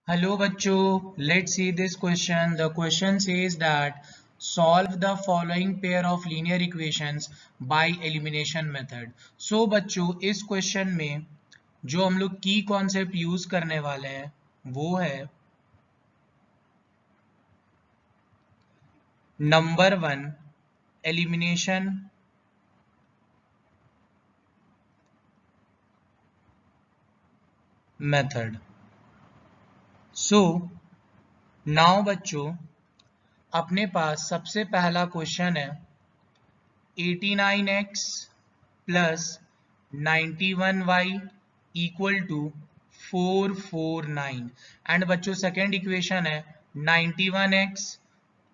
Hello बच्चों, let's see this question. The question says that solve the following pair of linear equations by elimination method. So बच्चों इस question में जो हम लोग की कॉन्सेप्ट यूज करने वाले हैं वो है number 1 elimination method. So now बच्चों अपने पास सबसे पहला क्वेश्चन है 89x plus 91y equal to 449 and बच्चों सेकेंड इक्वेशन है 91x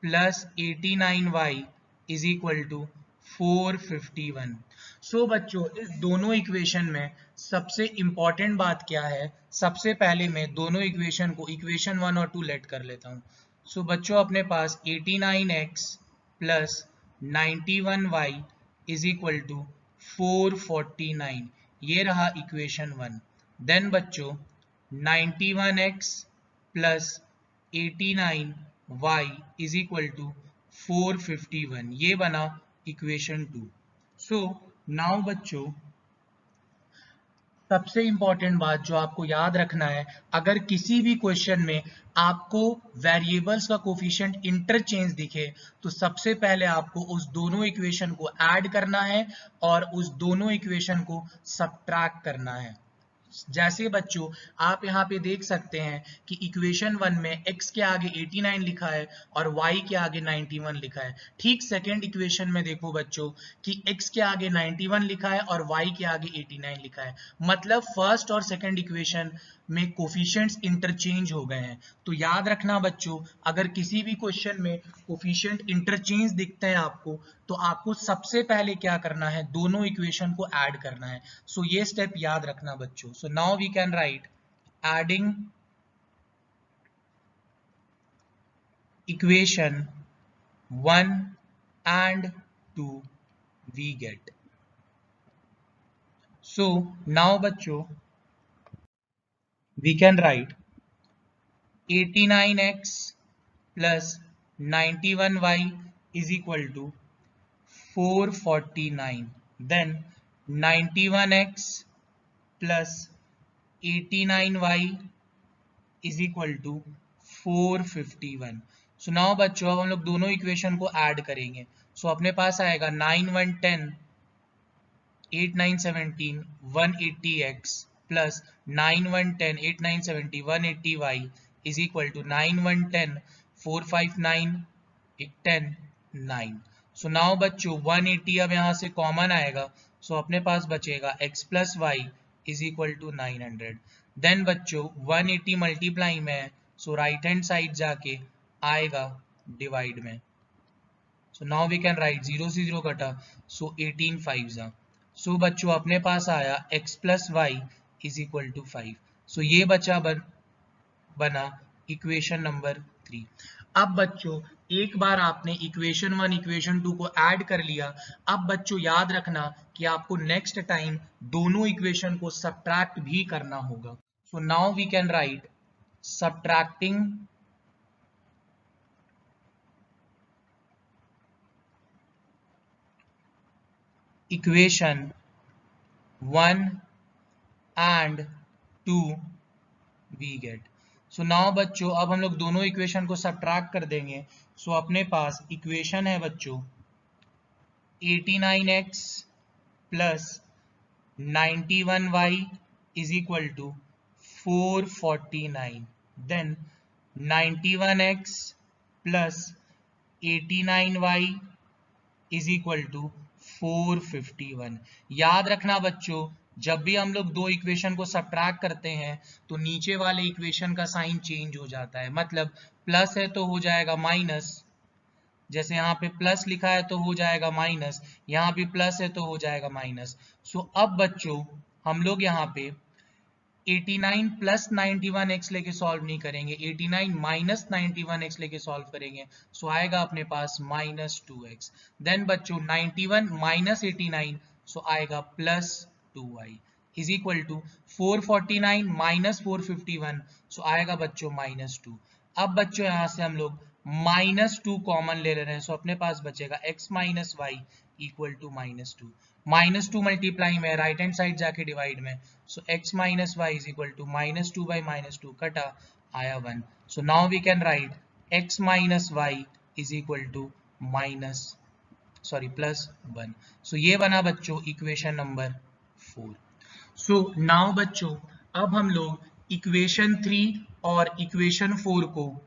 plus 89y is equal to 451. So बच्चों इस दोनों इक्वेशन में सबसे इंपॉर्टेंट बात क्या है, सबसे पहले मैं दोनों इक्वेशन को इक्वेशन 1 और 2 लेट कर लेता हूं. सो बच्चों अपने पास 89x plus 91y is equal to 449 ये रहा इक्वेशन 1. देन बच्चों 91x plus 89y is equal to 451 ये बना इक्वेशन 2. सो नाउ बच्चों सबसे इंपॉर्टेंट बात जो आपको याद रखना है, अगर किसी भी क्वेश्चन में आपको वेरिएबल्स का कोफिशिएंट इंटरचेंज दिखे तो सबसे पहले आपको उस दोनों इक्वेशन को ऐड करना है और उस दोनों इक्वेशन को सब्ट्रैक्ट करना है. जैसे बच्चों आप यहाँ पे देख सकते हैं कि इक्वेशन 1 में x के आगे 89 लिखा है और y के आगे 91 लिखा है. ठीक सेकेंड इक्वेशन में देखो बच्चों कि x के आगे 91 लिखा है और y के आगे 89 लिखा है. मतलब फर्स्ट और सेकेंड इक्वेशन में कोफिशिएंट्स इंटरचेंज हो गए हैं. तो याद रखना बच्चों अगर किसी भी क्वेश्चन में कोफिशिएंट इंटरचेंज दिखते हैं आपको तो आपको सबसे पहले क्या करना है, दोनों इक्वेशन को ऐड करना है. सो ये स्टेप याद रखना बच्चों. So now we can write adding equation 1 and 2 we get. So now बच्चों we can write 89x plus 91y is equal to 449. Then 91x plus 89y is equal to 451. So now बच्चों अब हम लोग दोनों equation को add करेंगे. सो अपने पास आएगा 9 1 10 8 9 17 180x plus 9 1 10 8 9 70 180y is equal to 9 1 10 4 5 9 10 9. So now बच्चों 180 अब यहाँ से कॉमन आएगा. सो अपने पास बचेगा x plus y is equal to 900. Then बच्चों 180 मल्टीप्लाई में है सो राइट हैंड साइड जाके आएगा डिवाइड में. So now we can write 0 से 0 कटा सो 18 5 जा. सो बच्चों अपने पास आया x plus y is equal to 5. So ये बचा बना इक्वेशन नंबर 3. अब बच्चों एक बार आपने इक्वेशन 1 इक्वेशन 2 को ऐड कर लिया, अब बच्चों याद रखना कि आपको नेक्स्ट टाइम दोनों इक्वेशन को सब्ट्रैक्ट भी करना होगा. So now we can write subtracting equation 1 and 2 we get. So now बच्चों अब हम लोग दोनों इक्वेशन को सब्ट्रैक्ट कर देंगे. सो अपने पास इक्वेशन है बच्चों 89x plus 91y is equal to 449. Then 91x plus 89y is equal to 451. याद रखना बच्चों जब भी हम लोग दो इक्वेशन को सब्ट्रैक्ट करते हैं तो नीचे वाले इक्वेशन का साइन चेंज हो जाता है. मतलब प्लस है तो हो जाएगा माइनस, जैसे यहाँ पे प्लस लिखा है तो हो जाएगा माइनस, यहाँ भी प्लस है तो हो जाएगा माइनस. सो अब बच्चों हम लोग यहाँ पे 89 प्लस 91x लेके सॉल्व नहीं करेंगे, 89 माइनस 91x लेके सॉल्व करेंगे. सो आएगा अपने पास माइनस 2x. देन बच्चों 91 माइनस 89 सो आएगा plus 2y. Is equal to 449 minus 451, so आएगा बच्चों -2। अब बच्चों यहाँ से हम लोग -2 कॉमन ले रहे हैं, सो अपने पास बचेगा x minus y equal to -2। -2 multiply में राइट हैंड साइड जाके डिवाइड में, so x minus y is equal to -2 by -2 कटा आया 1। So now we can write x minus y is equal to +1। So ये बना बच्चों इक्वेशन नंबर 4। सो नाउ बच्चों अब हम लोग इक्वेशन 3 और इक्वेशन 4 को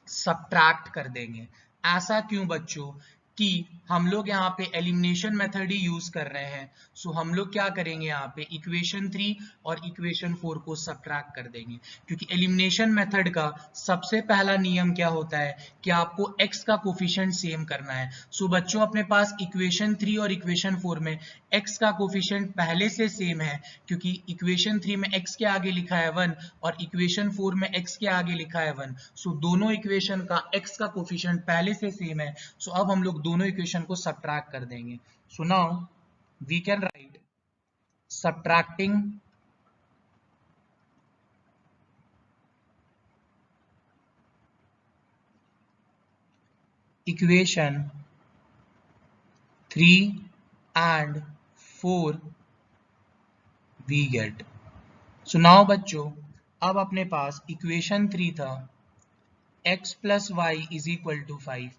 सब्ट्रैक्ट कर देंगे। ऐसा क्यों बच्चों कि हम लोग यहाँ पे एलिमिनेशन मेथड ही यूज कर रहे हैं। सो हम लोग क्या करेंगे यहाँ पे इक्वेशन 3 और इक्वेशन 4 को सब्ट्रैक्ट कर देंगे, क्योंकि एलिमिनेशन मेथड का सबसे पहला नियम क्या होता है कि आपको x का कोफिशिएंट सेम करना है। सो बच्चों अपने पास इक्वेशन 3 और इक्वेशन 4 में x का कोफिशिएंट पहले से सेम है, क्योंकि इक्वेशन 3 में x के आगे लिखा है 1 और इक्वेशन 4 में x के आगे लिखा है 1। सो दोनों इक्वेशन का x का कोफिशिएंट पहले से सेम है। सो अब हम लोग दोनों इक्वेशन को सब्ट्रैक्ट कर देंगे। So now we can write subtracting equation 3 and 4 we get। So now बच्चों अब अपने पास इक्वेशन 3 था x plus y is equal to 5,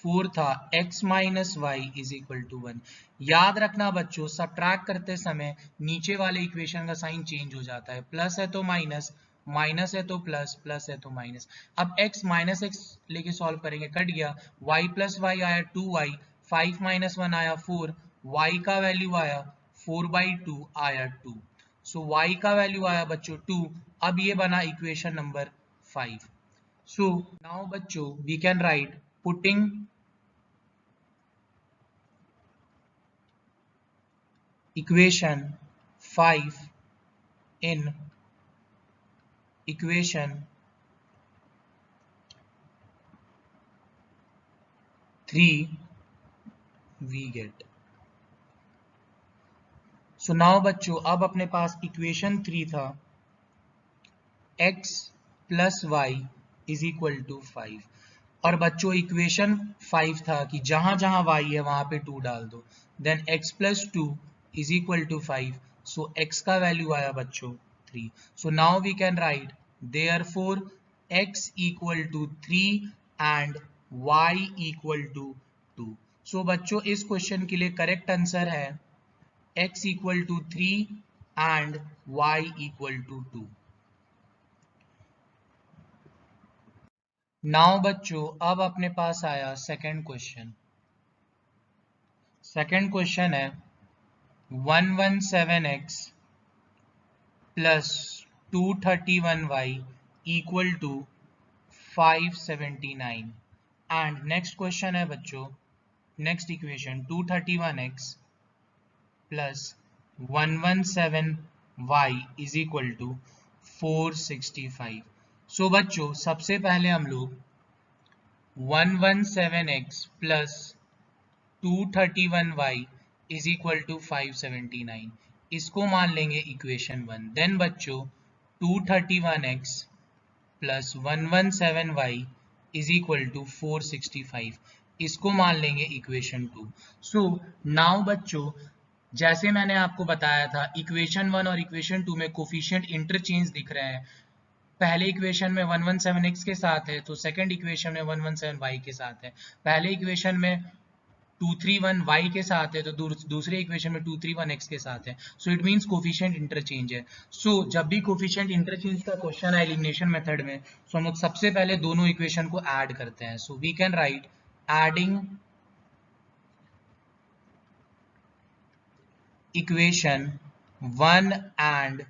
4 था x minus y is equal to 1। याद रखना बच्चों सब्ट्रैक्ट करते समय नीचे वाले इक्वेशन का साइन चेंज हो जाता है, प्लस है तो माइनस, माइनस है तो प्लस, प्लस है तो माइनस। अब x माइनस एक्स लेके सॉल्व करेंगे, कट गया, y प्लस वाई आया 2y, 5 माइनस 1 आया 4, y का वैल्यू आया 4/2 आया 2। सो y का वैल्यू आया बच्चों 2। अब ये बना इक्वेशन नंबर 5। So now बच्चों we can write putting equation 5 in equation 3 we get। So now बच्चों अब अपने पास इक्वेशन 3 था x plus y is equal to 5 और बच्चों इक्वेशन 5 था कि जहां जहां y है वहां पे 2 डाल दो, then x plus 2 is equal to 5। So x का वैल्यू आया बच्चों 3। So now we can write therefore x equal to 3 and y equal to 2। So बच्चों इस क्वेश्चन के लिए करेक्ट आंसर है x equal to 3 and y equal to 2। Now बच्चों अब अपने पास आया सेकंड क्वेश्चन। सेकंड क्वेश्चन है 117x plus 231y equal to 579 and next question है बच्चों next equation 231x plus 117y is equal to 465। So बच्चों सबसे पहले हम लोग 117x plus 231y is equal to 579 इसको मान लेंगे इक्वेशन 1। देन बच्चों 231x plus 117y is equal to 465 इसको मान लेंगे इक्वेशन 2। सो नाउ बच्चों जैसे मैंने आपको बताया था इक्वेशन 1 और इक्वेशन 2 में कोफिशिएंट इंटरचेंज दिख रहे हैं। पहले इक्वेशन में 117x के साथ है तो सेकंड इक्वेशन में 117y के साथ है। पहले इक्वेशन में 231y के साथ है तो दूसरे इक्वेशन में 231x के साथ है। So it means coefficient interchange है। सो जब भी कोफिशिएंट इंटरचेंज का क्वेश्चन है एलिमिनेशन मेथड में सो हम लोग सबसे पहले दोनों इक्वेशन को ऐड करते हैं। So we can write adding equation 1 and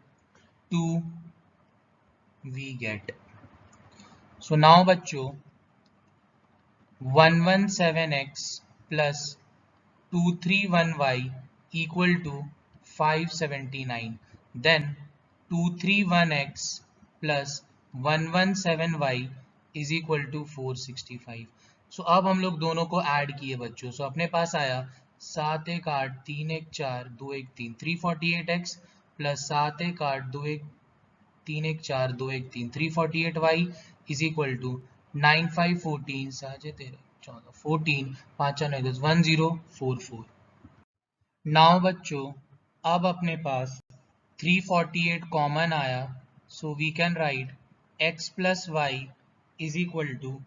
2 we get। so now बच्चों 117x plus 231y equal to 579 then 231x plus 117y is equal to 465। so अब हम लोग दोनों को ऐड किए बच्चों। so अपने पास आया 7 1 8 3 1 4 2 1 3 348x plus 7 1 8 2 1 3 1 4 2 1 3 348y is equal to 9 5 14 साजे 13 14 14 5 9 10 1044। नाउ बच्चों अब अपने पास 348 कॉमन आया, so we can write x plus y is equal to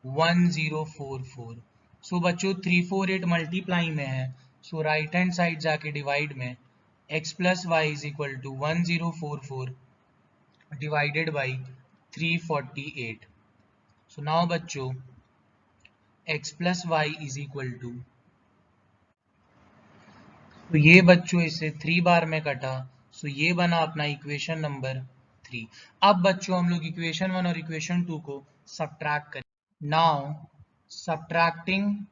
1044। So बच्चों 348 मल्टीप्लाई में है, सो राइट हैंड साइड जाके डिवाइड में x plus y is equal to 1044 divided by 348। So now बच्चों x plus y is equal to, तो ये बच्चों इसे 3 बार में कटा, सो ये बना अपना इक्वेशन नंबर 3। अब बच्चों हम लोग इक्वेशन 1 और इक्वेशन 2 को सब्ट्रैक्ट करें। Now subtracting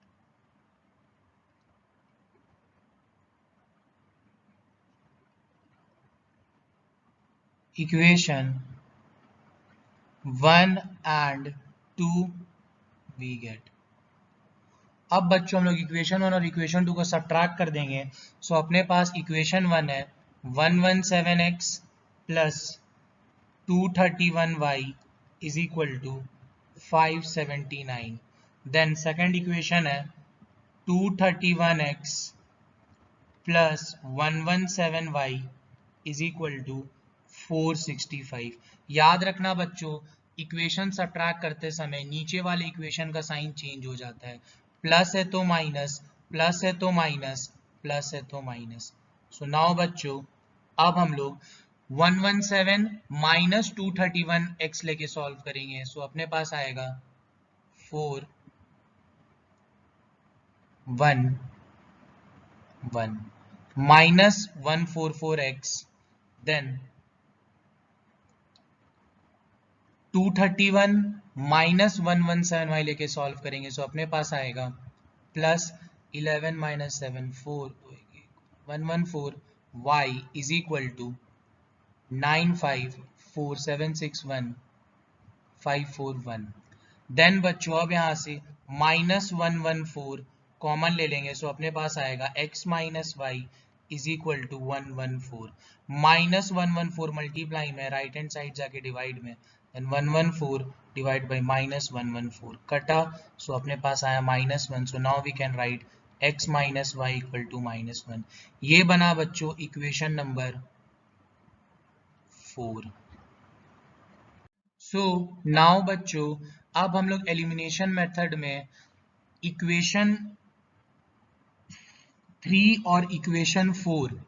equation 1 and 2 we get. अब बच्चों हम लोग इक्वेशन 1 और इक्वेशन 2 को सब्ट्रैक्ट कर देंगे, सो अपने पास इक्वेशन 1 है 117x plus 231y is equal to 579। Then second equation है 231x plus 117y is equal to 465। याद रखना बच्चों, इक्वेशन सब्ट्रैक्ट करते समय नीचे वाले इक्वेशन का साइन चेंज हो जाता है, प्लस है तो माइनस, प्लस है तो माइनस, प्लस है तो माइनस। सो नाउ बच्चों अब हम लोग 117 माइनस 231x लेके सॉल्व करेंगे, सो अपने पास आएगा 4 1 1 minus 144x, then 231 minus 117y लेके सॉल्व करेंगे, सो अपने पास आएगा plus 11 minus 7 4 114 y is equal to 954761541। Then बच्चों अब यहाँ से माइनस 114 कॉमन ले लेंगे, सो अपने पास आएगा x minus y is equal to 114। Minus 114 multiply में राइट हैंड साइड जाके डिवाइड में, देन 114 डिवाइड बाई माइनस 114 कटा, सो अपने पास आया minus 1। So now we can write x minus y equal to minus 1। ये बना बच्चों इक्वेशन नंबर 4। सो नाउ बच्चों अब हम लोग एलिमिनेशन मेथड में इक्वेशन 3 और इक्वेशन 4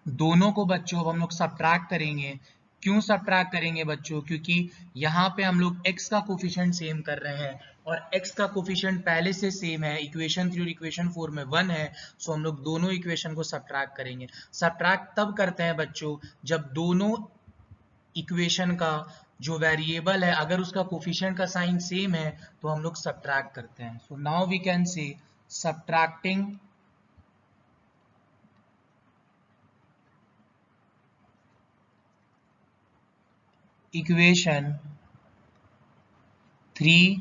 दोनों को बच्चों अब हम लोग सब्ट्रैक्ट करेंगे। क्यों सब्ट्रैक्ट करेंगे बच्चों? क्योंकि यहाँ पे हम लोग x का कोफिशिएंट सेम कर रहे हैं और x का कोफिशिएंट पहले से सेम है, इक्वेशन 3 और इक्वेशन 4 में 1 है, सो हम लोग दोनों इक्वेशन को सब्ट्रैक्ट करेंगे। सब्ट्रैक्ट तब करते हैं बच्चों जब दोनों इक्वेशन का जो वेरिएबल है अगर उसका कोफिशिएंट का साइन सेम है तो हम लोग सब्ट्रैक्ट करते हैं। So now we can say subtracting equation 3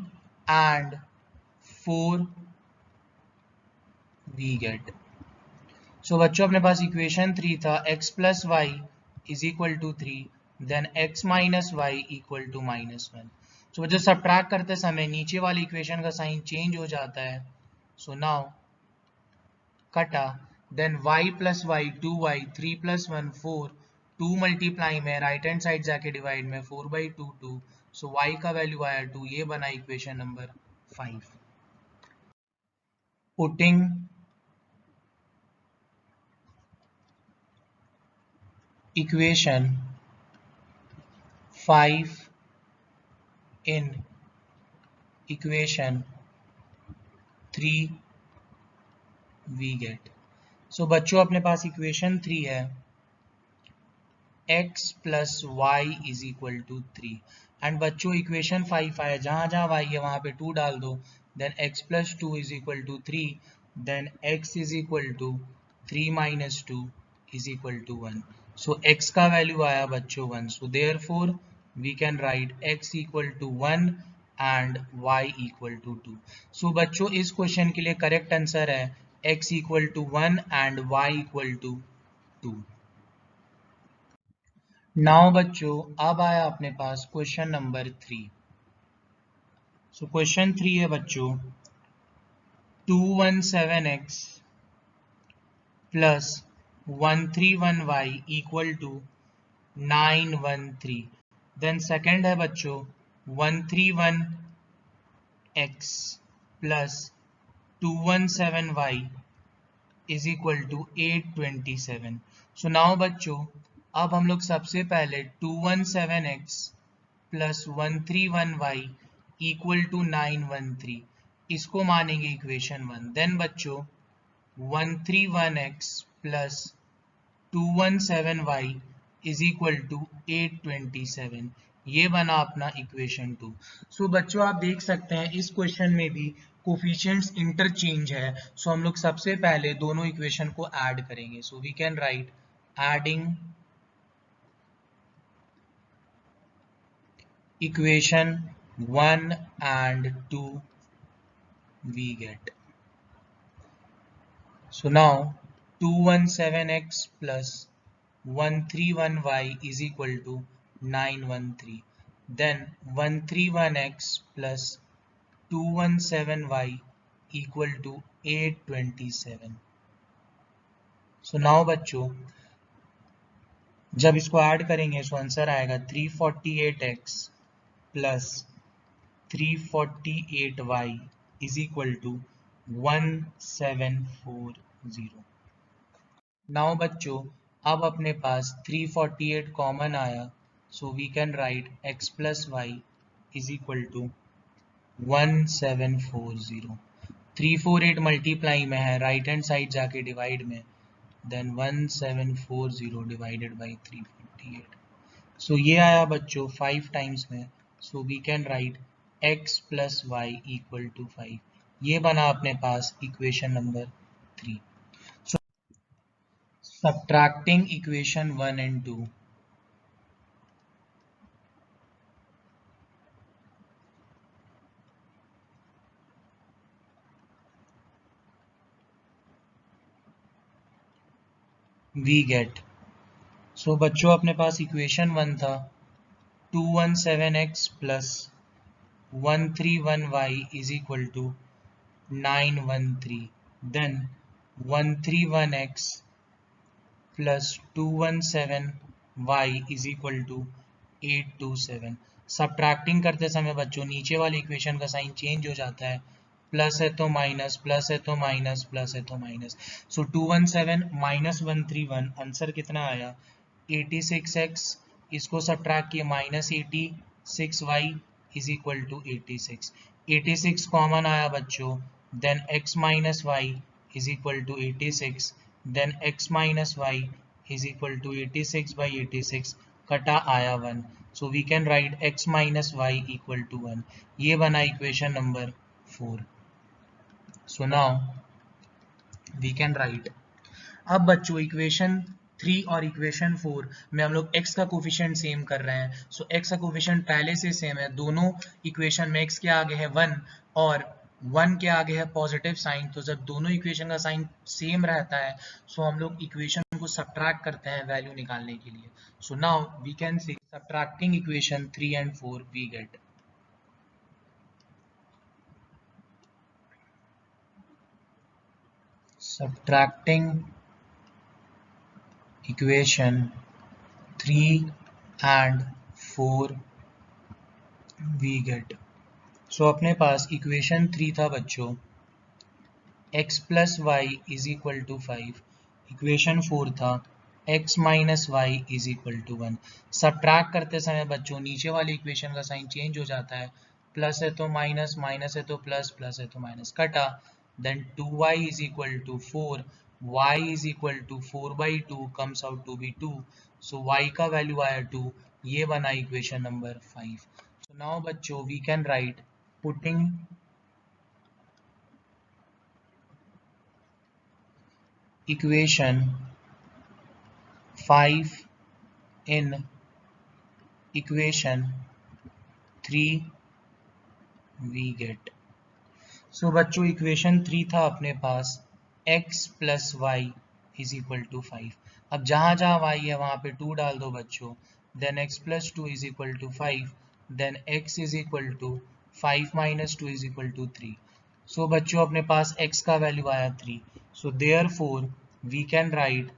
and 4 we get. So बच्चों अपने पास इक्वेशन 3 था x plus y is equal to 3, then x minus y equal to minus 1। So बच्चों सब्ट्रैक्ट करते समय नीचे वाली इक्वेशन का साइन चेंज हो जाता है, सो नाउ कटा, then y plus y 2y 3 plus 1 4 2 multiply में राइट हैंड साइड जाके डिवाइड में 4/2 2, सो y का वैल्यू आया 2। ये बना equation number 5। Putting equation 5 in equation 3 we get। सो बच्चों अपने पास इक्वेशन 3 है x plus y is equal to 3 and बच्चों इक्वेशन 5 आया, जहां जहां y है वहां पे 2 डाल दो, then x plus 2 is equal to 3, then x is equal to 3 minus 2 is equal to 1। So x का वैल्यू आया बच्चों 1, so therefore we can write x equal to 1 and y equal to 2। So बच्चों इस question के लिए correct answer है x equal to 1 and y equal to 2। Now बच्चों अब आया अपने पास क्वेश्चन नंबर 3। सो क्वेश्चन 3 है बच्चों 217x plus 131y equal to 913। Then second है बच्चों 131x plus 217y is equal to 827। So now बच्चों अब हम लोग सबसे पहले 217x plus 131y equal to 913 इसको मानेंगे इक्वेशन 1। देन बच्चों 131x plus 217y is equal to 827 ये बना अपना इक्वेशन 2। सो बच्चों आप देख सकते हैं इस क्वेश्चन में भी कोफिशिएंट्स इंटरचेंज है। सो हम लोग सबसे पहले दोनों इक्वेशन को ऐड करेंगे। So we can write adding equation 1 and 2 we get. So now 217x plus 131y is equal to 913. Then 131x plus 217y equal to 827. So now बच्चों जब इसको ऐड करेंगे तो आंसर आएगा 348x plus 348y is equal to 1740। Now बच्चों अब अपने पास 348 कॉमन आया। So we can write x plus y is equal to 1740। 348 multiply में है, राइट हैंड साइड जाके डिवाइड में, देन 1740 डिवाइडेड बाई 348। सो ये आया बच्चों 5 टाइम्स में। So we can write x plus y equal to 5। ये बना अपने पास equation number 3। Subtracting equation 1 and 2. We get, so बच्चों अपने पास इक्वेशन 1 था 217x plus 131y is equal to 913। then 131x plus 217y is equal to 827। Subtracting करते समय बच्चों नीचे वाले इक्वेशन का साइन चेंज हो जाता है, प्लस है तो माइनस, प्लस है तो माइनस, प्लस है तो माइनस। सो 217 माइनस 131 आंसर कितना आया 86x। इसको सब्ट्रैक्ट किए minus 86y is equal to 86। 86 common आया बच्चों, then x minus y is equal to 86। Then x minus y is equal to 86 by 86 कटा आया 1। So we can write x minus y equal to 1। ये बना equation number 4। So now we can write, अब बच्चों equation 3 और equation 4 में हम लोग x का कोफिशिएंट सेम कर रहे हैं। सो x का कोफिशिएंट पहले से सेम है, दोनों इक्वेशन में x के आगे है 1 और 1 के आगे है पॉजिटिव साइन। तो जब दोनों इक्वेशन का साइन सेम रहता है सो हम लोग इक्वेशन को सब्ट्रैक्ट करते हैं वैल्यू निकालने के लिए। So now we can see subtracting equation 3 and 4 we get, subtracting equation 3 and 4 we get। So अपने पास इक्वेशन 3 था बच्चों x plus y is equal to 5। Equation 4 था x minus y is equal to 1। Subtract करते समय बच्चों नीचे वाले इक्वेशन का साइन चेंज हो जाता है, प्लस है तो माइनस, माइनस है तो प्लस, प्लस है तो माइनस कटा। then 2y is equal to 4, y is equal to 4 by 2 comes out to be 2। so y का वैल्यू आया 2। ये बना इक्वेशन नंबर 5। so now बच्चों we can write putting equation 5 in equation 3 we get. So बच्चों equation 3 था अपने पास x plus y is equal to 5। अब जहां जहां y है वहां पे 2 डाल दो बच्चों, then x plus 2 is equal to 5, then x is equal to 5 minus 2 is equal to 3। So बच्चों अपने पास x का वैल्यू आया 3, so therefore we can write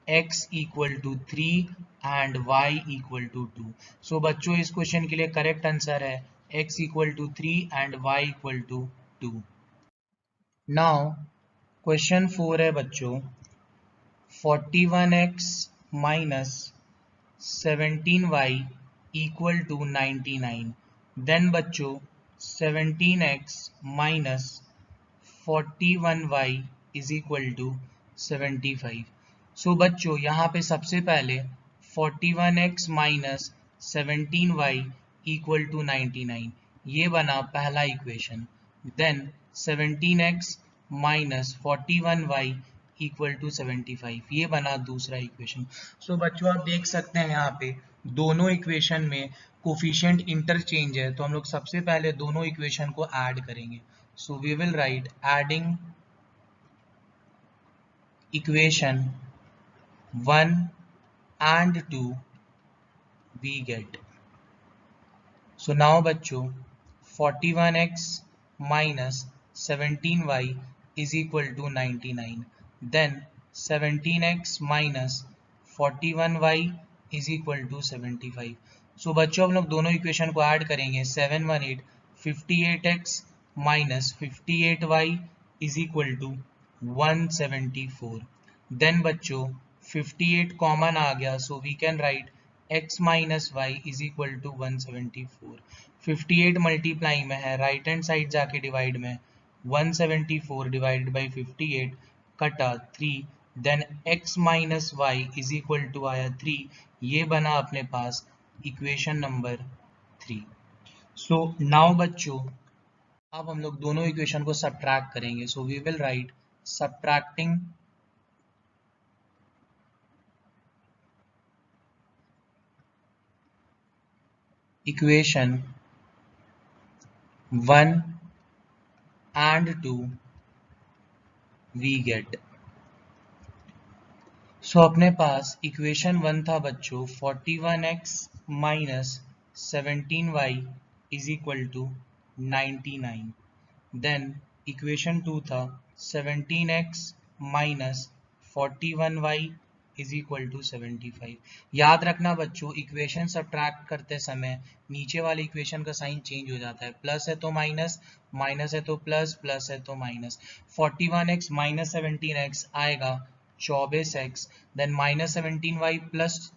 x equal to 3 and y equal to 2। So बच्चों इस question के लिए correct answer है x equal to 3 and y equal to 2। Now question 4 है बच्चों 41x minus 17y equal to 99। Then बच्चों 17x minus 41y is equal to 75। So बच्चों यहाँ पे सबसे पहले 41x minus 17y equal to 99 ये बना पहला equation. Then 17x minus 41y equal to 75 ये बना दूसरा इक्वेशन। सो बच्चों आप देख सकते हैं यहाँ पे दोनों इक्वेशन में कोफिशिएंट इंटरचेंज है, तो हम लोग सबसे पहले दोनों इक्वेशन को ऐड करेंगे। So we will write adding equation 1 and 2 we get। So now बच्चों 41x minus 17y is equal to 99, then 17x minus 41y is equal to 75। So बच्चों हम लोग दोनों इक्वेशन को ऐड करेंगे 718 58x minus 58y is equal to 174। Then बच्चों 58 common आ गया, so we can write x minus y is equal to 174। 58 multiply में है, राइट हैंड साइड जाके डिवाइड में 174 डिवाइडेड बाई 58 कटा 3, then x minus y is equal to आया 3, ये बना अपने पास इक्वेशन नंबर 3। सो नाउ बच्चों अब हम लोग दोनों इक्वेशन को सब्ट्रैक्ट करेंगे। So we will write subtracting equation 1 and 2 we get। So अपने पास इक्वेशन 1 था बच्चों 41x minus 17y is equal to 99। Then equation 2 था 17x minus 41y is equal to 75। याद रखना बच्चों इक्वेशन सब्ट्रैक्ट करते समय नीचे वाले इक्वेशन का साइन चेंज हो जाता है, प्लस है तो माइनस, माइनस है तो प्लस, प्लस है तो माइनस। 41x माइनस 17x आएगा 24x, then minus 17y plus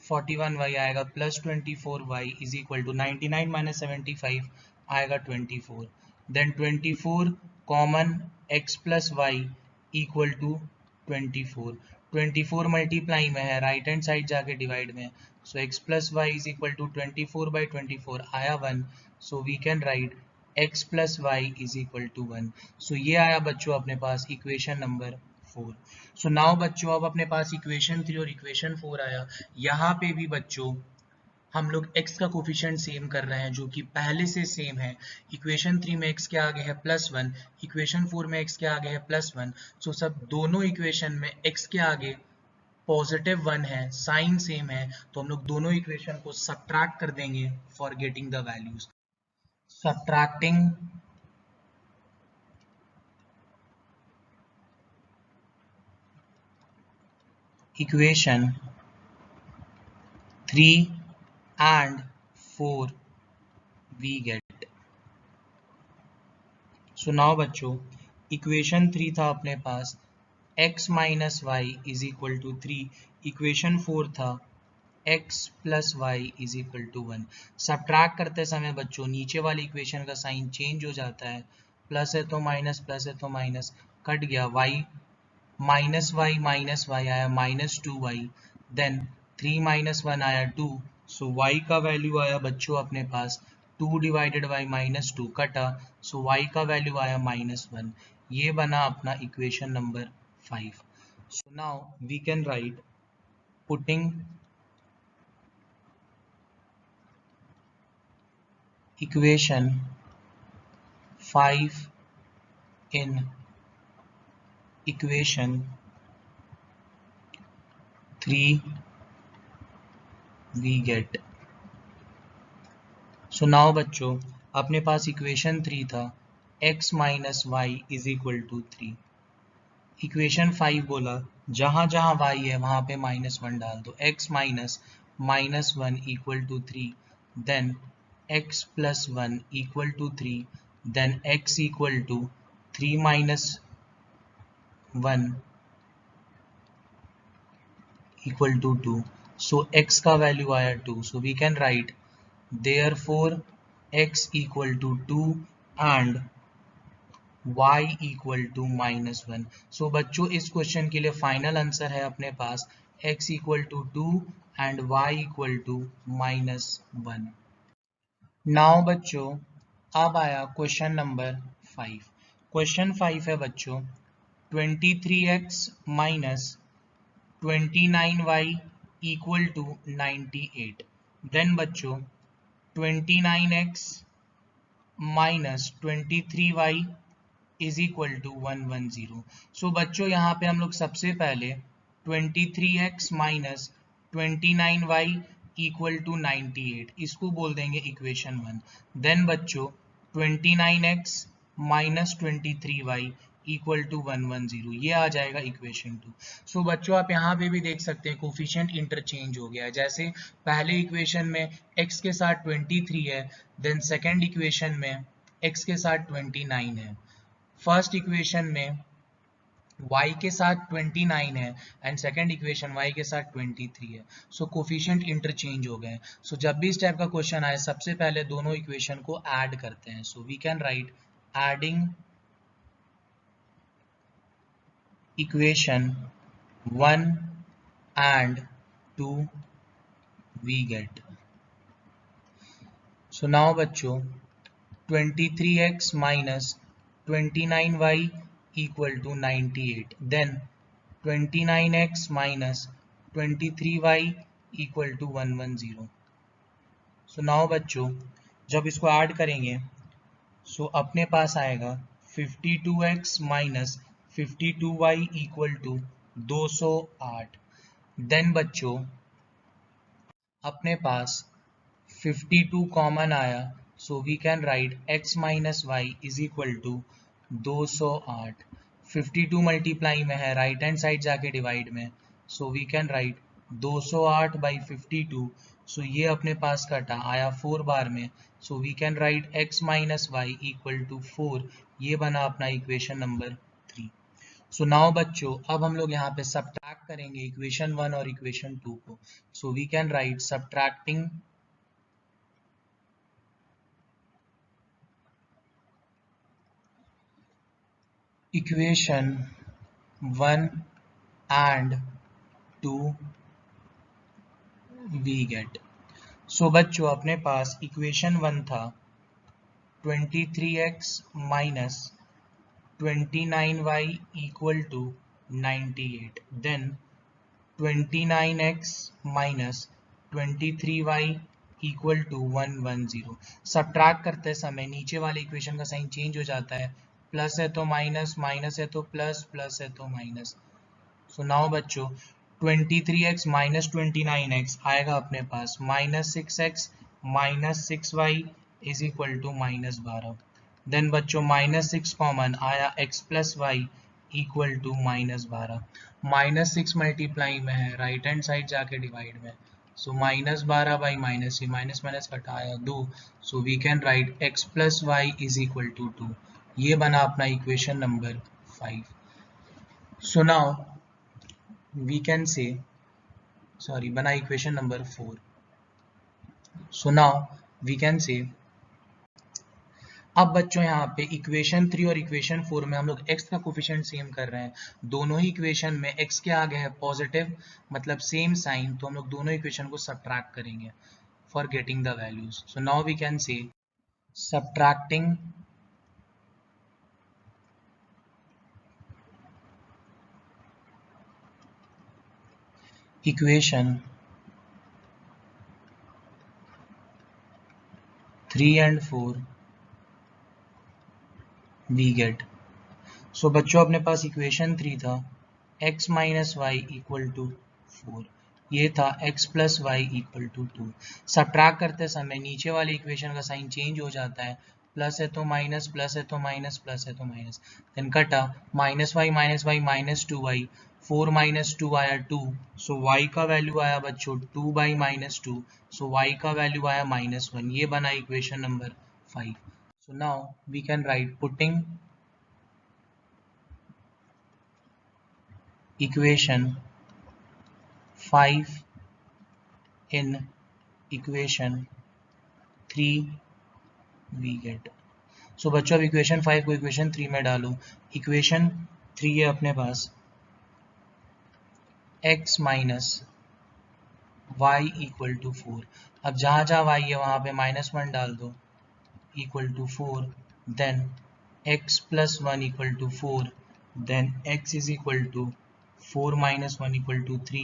41y आएगा plus 24y is equal to 99 minus 75 आएगा 24, then 24 common x plus y equal to 24। 24 multiply में है, राइट हैंड साइड जाके डिवाइड में, so x plus y is equal to 24 by 24 आया 1, so we can write x plus y is equal to 1। So ये आया बच्चों अपने पास इक्वेशन नंबर 4। सो नाउ बच्चों अब अपने पास इक्वेशन 3 और इक्वेशन 4 आया। यहाँ पे भी बच्चों हम लोग x का कोफिशिएंट सेम कर रहे हैं जो कि पहले से सेम है। इक्वेशन 3 में x के आगे है +1, इक्वेशन 4 में x के आगे है +1। सो सब दोनों इक्वेशन में x के आगे पॉजिटिव 1 है, साइन सेम है, तो हम लोग दोनों इक्वेशन को सब्ट्रैक्ट कर देंगे for getting the values. Subtracting equation 3 and 4 we get। So now बच्चों इक्वेशन 3 था अपने पास x minus y is equal to 3, equation 4 था x plus y is equal to 1। Subtract करते समय बच्चों नीचे वाली इक्वेशन का साइन चेंज हो जाता है, प्लस है तो माइनस, प्लस है तो माइनस, कट गया y माइनस वाई आया माइनस 2y, देन 3 माइनस 1 आया 2, सो y का वैल्यू आया बच्चों अपने पास 2 डिवाइडेड बाई माइनस 2 कटा, सो y का वैल्यू आया -1, ये बना अपना equation number 5। So now we can write putting equation 5 in equation 3 we get. So now बच्चों अपने पास इक्वेशन 3 था x minus y is equal to 3. Equation 5 बोला जहां जहां y है वहां पे -1 डाल दो. x minus -1 equal to 3, then x plus 1 equal to 3, then x equal to 3 minus 1 equal to 2. So x का वैल्यू आया 2. So we can write therefore x equal to 2 and y equal to -1. So बच्चों इस question के लिए final answer है अपने पास x equal to 2 and y equal to -1. Now बच्चों अब आया क्वेश्चन नंबर 5. क्वेश्चन 5 है बच्चों 23x minus 29y equal to 98. Then बच्चों 29x minus 23y is equal to 110. सो बच्चों यहाँ पे हम लोग सबसे पहले 23x minus 29y equal to 98 इसको बोल देंगे इक्वेशन 1. देन बच्चों 29x minus 23y equal to 110 ये आ जाएगा इक्वेशन 2. सो बच्चों आप यहाँ पे भी देख सकते हैं कोफिशिएंट इंटरचेंज हो गया है. जैसे पहले इक्वेशन में x के साथ 23 है, देन सेकेंड इक्वेशन में x के साथ 29 है, फर्स्ट इक्वेशन में y के साथ 29 है एंड सेकेंड इक्वेशन y के साथ 23 है. सो कोफिशिएंट इंटरचेंज हो गए. सो जब भी इस टाइप का क्वेश्चन आए सबसे पहले दोनों इक्वेशन को ऐड करते हैं. So we can write adding equation 1 and 2 we get. So now बच्चों 23x minus 29y equal to 98. Then 29x minus 23y equal to 110. So now बच्चों जब इसको ऐड करेंगे सो अपने पास आएगा 52x minus 52y equal to 208. Then बच्चों अपने पास 52 कॉमन आया so we can write x minus y is equal to 208. 52 multiply में है राइट हैंड साइड जाके डिवाइड में so we can write 208 by 52. सो ये अपने पास कटा आया 4 बार में so we can write x minus y equal to 4. ये बना अपना इक्वेशन नंबर 3. सो नाउ बच्चों अब हम लोग यहाँ पे सबट्रैक्ट करेंगे इक्वेशन 1 और इक्वेशन 2 को. So we can write subtracting equation 1 and 2 we get. So बच्चों अपने पास इक्वेशन 1 था 23x minus 29y equal to 98. Then 29x minus 23y equal to 110. Subtract करते समय नीचे वाले इक्वेशन का साइन चेंज हो जाता है. प्लस है तो माइनस, माइनस है तो प्लस, प्लस है तो माइनस. सो नाउ बच्चों 23x माइनस 29x आएगा अपने पास minus 6x minus 6y is equal to minus 12. Then बच्चों माइनस 6 कॉमन आया x plus y equal to minus 12. Minus 6 multiply में है राइट हैंड साइड जाके डिवाइड में सो माइनस 12 बाई माइनस ही माइनस माइनस घटाया 2. So we can write x plus y is equal to 2. ये बना अपना equation number 5. So now we can से बना equation number 4. So now we can say अब बच्चों यहाँ पे इक्वेशन 3 और इक्वेशन 4 में हम लोग x का कोफिशिएंट सेम कर रहे हैं. दोनों ही इक्वेशन में x के आगे है पॉजिटिव मतलब सेम साइन, तो हम लोग दोनों इक्वेशन को सब्ट्रैक्ट करेंगे for getting the values. So now we can say subtracting equation 3 and 4 we get. So बच्चों अपने पास इक्वेशन 3 था x minus y equal to 4, ये था x plus y equal to 2। Subtract करते समय नीचे वाले इक्वेशन का साइन चेंज हो जाता है, प्लस है तो माइनस, प्लस है तो माइनस, प्लस है तो माइनस, देन कटा minus y minus 2y, 4 minus 2 आया 2, सो y का वैल्यू आया बच्चों 2 बाई माइनस 2, सो y का वैल्यू आया -1, ये बना equation number 5। So now we can write putting equation 5 in equation 3 we get। सो बच्चों अब इक्वेशन 5 को इक्वेशन 3 में डालो। इक्वेशन 3 है अपने पास x minus y equal to 4। अब जहाँ जहाँ y है वहाँ पे -1 डाल दो, equal to 4, then x plus 1 equal to 4, then x is equal to 4 minus 1 equal to 3,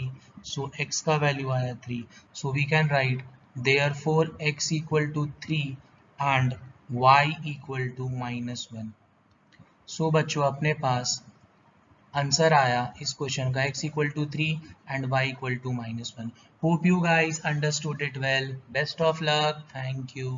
so x का वैल्यू आया 3, so we can write therefore x equal to 3 and y equal to -1। so बच्चों अपने पास answer आया इस question का x equal to 3 and y equal to -1। hope you guys understood it well, best of luck, thank you।